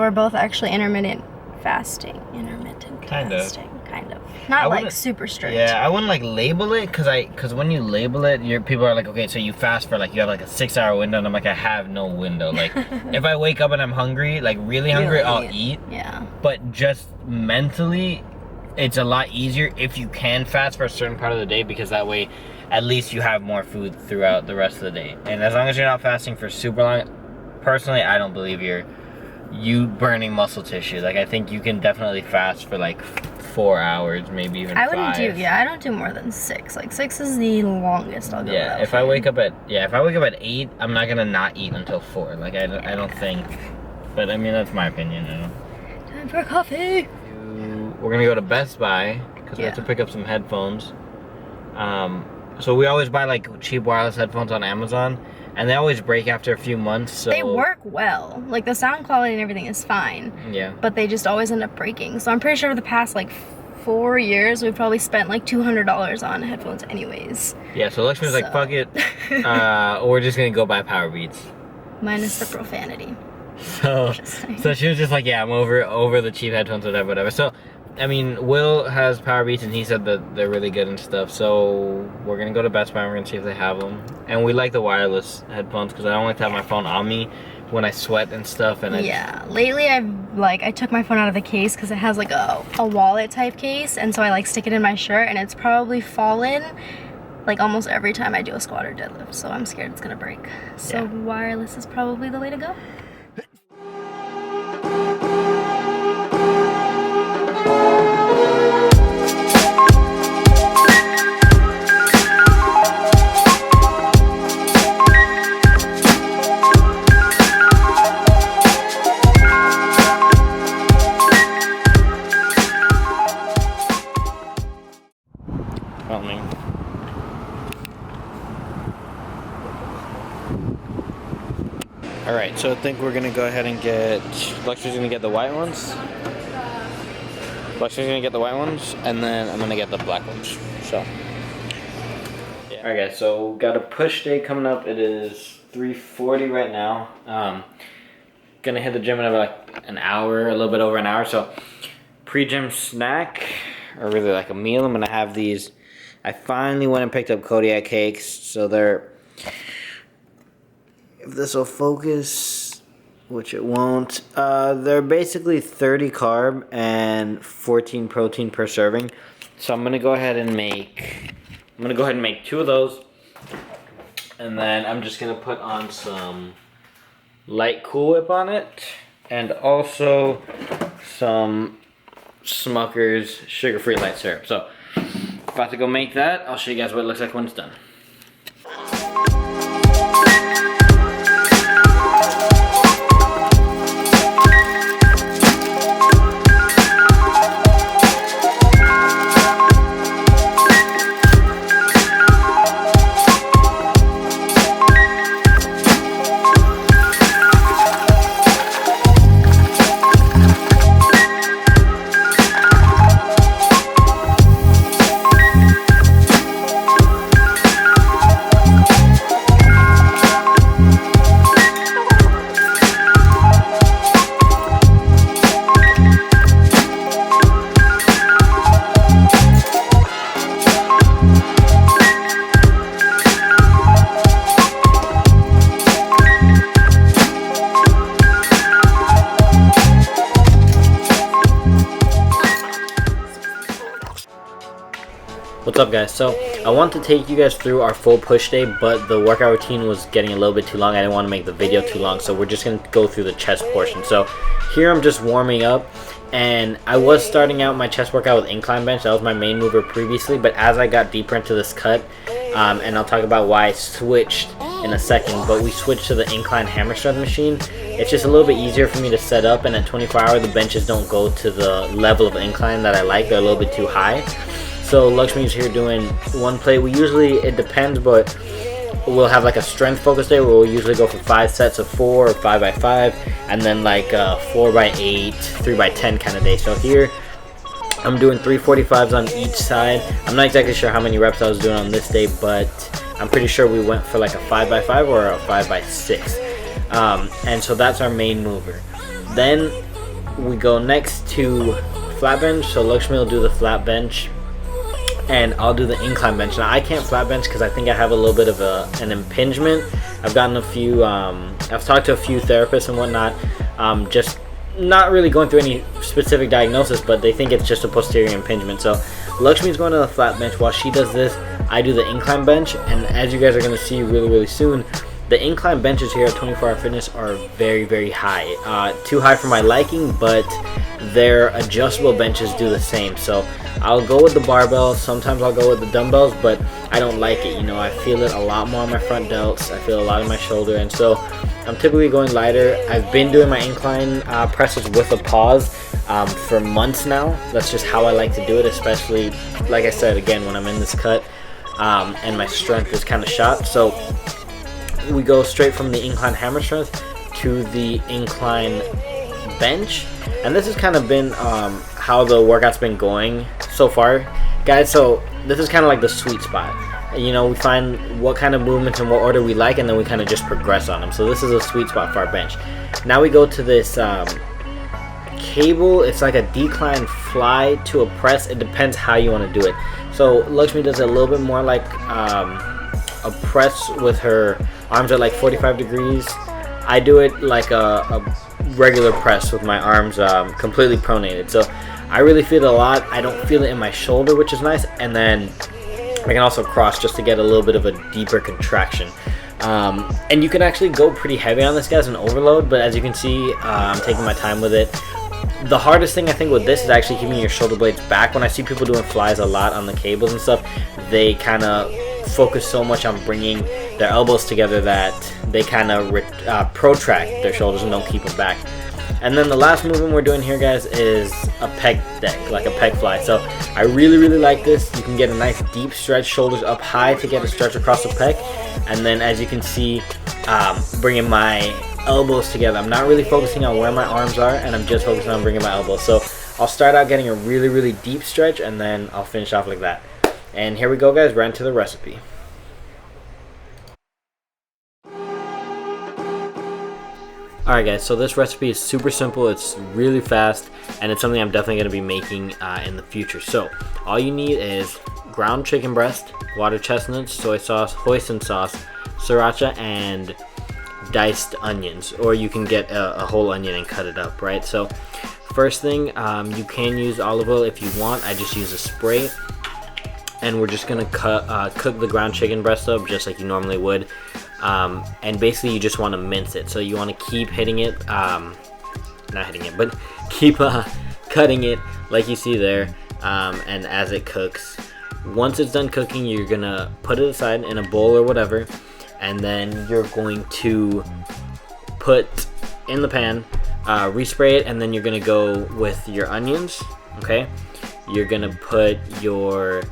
we're both actually intermittent fasting. Kind of. Not like super strict. Yeah, I wouldn't like label it because when you label it, people are like, okay, so you fast for like, you have like a 6-hour window, and I'm like, I have no window. Like, if I wake up and I'm hungry, like really hungry, I'll eat. Yeah. But just mentally, it's a lot easier if you can fast for a certain part of the day, because that way, at least you have more food throughout the rest of the day. And as long as you're not fasting for super long, personally, I don't believe you burning muscle tissue. Like, I think you can definitely fast for like 4 hours, maybe even 5. I don't do more than 6. Like 6 is the longest I'll go. Yeah, if I wake up at 8, I'm not gonna not eat until 4. Like, I don't think, but I mean, that's my opinion, you know. Time for coffee. We're gonna go to Best Buy because we have to pick up some headphones. So we always buy like cheap wireless headphones on Amazon, and they always break after a few months. So they work well. Like the sound quality and everything is fine. Yeah. But they just always end up breaking. So I'm pretty sure for the past like 4 years, we've probably spent like $200 on headphones anyways. Yeah, so Lakshmi was like, fuck it. We're just gonna go buy Power Beats. Minus the profanity. So she was just like, yeah, I'm over the cheap headphones, whatever. So, I mean, Will has Power Beats, and he said that they're really good and stuff. So we're gonna go to Best Buy and we're gonna see if they have them. And we like the wireless headphones because I don't like to have my phone on me when I sweat and stuff. And lately I took my phone out of the case because it has like a wallet type case, and so I like stick it in my shirt, and it's probably fallen like almost every time I do a squat or deadlift. So I'm scared it's gonna break. So wireless is probably the way to go. Alright, so I think we're gonna go ahead and get, Lakshmi's gonna get the white ones. Lakshmi's gonna get the white ones, and then I'm gonna get the black ones. So, yeah. Alright guys, so got a push day coming up. It is 3:40 right now. Gonna hit the gym in about like an hour, a little bit over an hour. So, pre-gym snack, or really like a meal. I'm gonna have these. I finally went and picked up Kodiak cakes, so they're, if this will focus, which it won't, they're basically 30 carb and 14 protein per serving. So I'm gonna go ahead and make 2 of those, and then I'm just gonna put on some light Cool Whip on it, and also some Smucker's sugar-free light syrup. So about to go make that. I'll show you guys what it looks like when it's done. What's up guys? So I want to take you guys through our full push day, but the workout routine was getting a little bit too long. I didn't want to make the video too long, so we're just going to go through the chest portion. So here I'm just warming up, and I was starting out my chest workout with incline bench. That was my main mover previously, but as I got deeper into this cut, and I'll talk about why I switched in a second, but we switched to the incline hammer strength machine. It's just a little bit easier for me to set up, and at 24-hour the benches don't go to the level of incline that I like. They're a little bit too high. So Lakshmi's here doing one plate. We usually, it depends, but we'll have like a strength focus day where we'll usually go for 5 sets of 4 or 5x5, and then like 4x8, 3x10 kind of day. So here I'm doing 345s on each side. I'm not exactly sure how many reps I was doing on this day, but I'm pretty sure we went for like a 5x5 or a 5x6. And so that's our main mover. Then we go next to flat bench. So Lakshmi will do the flat bench, and I'll do the incline bench. Now I can't flat bench because I think I have a little bit of an impingement. I've gotten a few, I've talked to a few therapists and whatnot, just not really going through any specific diagnosis, but they think it's just a posterior impingement. So Lakshmi's going to the flat bench. While she does this, I do the incline bench, and as you guys are going to see really soon, the incline benches here at 24 Hour Fitness are very high. Too high for my liking, but their adjustable benches do the same. So I'll go with the barbell, sometimes I'll go with the dumbbells, but I don't like it. You know, I feel it a lot more on my front delts, I feel a lot in my shoulder, and so I'm typically going lighter. I've been doing my incline presses with a pause for months now. That's just how I like to do it, especially, like I said, again, when I'm in this cut and my strength is kind of shot. So we go straight from the incline hammer strength to the incline bench, and this has kind of been how the workout's been going so far, guys. So this is kind of like the sweet spot. You know, we find what kind of movements and what order we like, and then we kind of just progress on them. So this is a sweet spot for our bench. Now we go to this cable. It's like a decline fly to a press. It depends how you want to do it. So Lakshmi does it a little bit more like a press with her arms at like 45 degrees. I do it like a regular press with my arms completely pronated. So I really feel it a lot. I don't feel it in my shoulder, which is nice, and then I can also cross just to get a little bit of a deeper contraction. And you can actually go pretty heavy on this, guys, and overload, but as you can see, I'm taking my time with it. The hardest thing I think with this is actually keeping your shoulder blades back. When I see people doing flies a lot on the cables and stuff, they kind of focus so much on bringing their elbows together that they kind of protract their shoulders and don't keep them back. And then the last movement we're doing here, guys, is a pec deck, like a pec fly. So I really like this. You can get a nice deep stretch, shoulders up high to get a stretch across the pec. And then as you can see, bringing my elbows together. I'm not really focusing on where my arms are, and I'm just focusing on bringing my elbows. So I'll start out getting a really deep stretch, and then I'll finish off like that. And here we go, guys, right into the recipe. Alright guys, so this recipe is super simple, it's really fast, and it's something I'm definitely going to be making in the future. So, all you need is ground chicken breast, water chestnuts, soy sauce, hoisin sauce, sriracha, and diced onions. Or you can get a whole onion and cut it up, right? So, first thing, you can use olive oil if you want. I just use a spray. And we're just going to cook the ground chicken breast up just like you normally would. And basically you just want to mince it, so you want to keep hitting it, not hitting it, but keep cutting it like you see there, and as it cooks. Once it's done cooking, you're gonna put it aside in a bowl or whatever, and then you're going to put in the pan, respray it, and then you're gonna go with your onions. Okay, you're gonna put your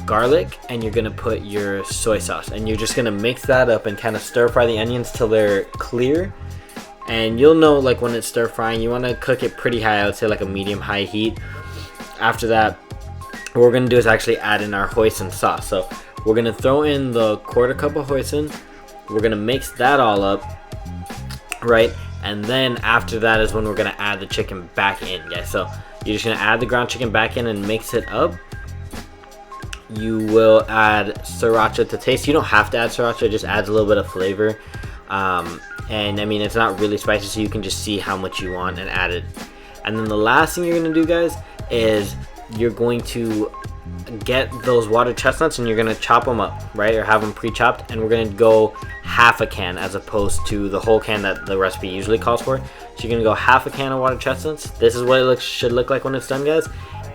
garlic, and you're gonna put your soy sauce, and you're just gonna mix that up and kind of stir fry the onions till they're clear. And you'll know, like, when it's stir frying, you want to cook it pretty high. I would say like a medium high heat. After that, what we're gonna do is actually add in our hoisin sauce. So we're gonna throw in the 1/4 cup of hoisin. We're gonna mix that all up, right? And then after that is when we're gonna add the chicken back in, guys. So you're just gonna add the ground chicken back in and mix it up. You will add sriracha to taste. You don't have to add sriracha, it just adds a little bit of flavor. And I mean, it's not really spicy, so you can just see how much you want and add it. And then the last thing you're gonna do, guys, is you're going to get those water chestnuts and you're gonna chop them up, right? Or have them pre-chopped, and we're gonna go half a can as opposed to the whole can that the recipe usually calls for. So you're gonna go half a can of water chestnuts. This is what it should look like when it's done, guys.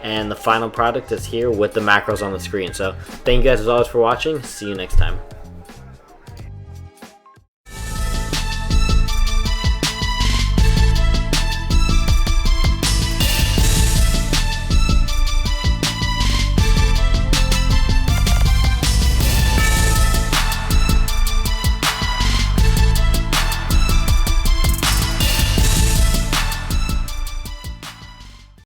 And the final product is here with the macros on the screen. So thank you guys as always for watching. See you next time.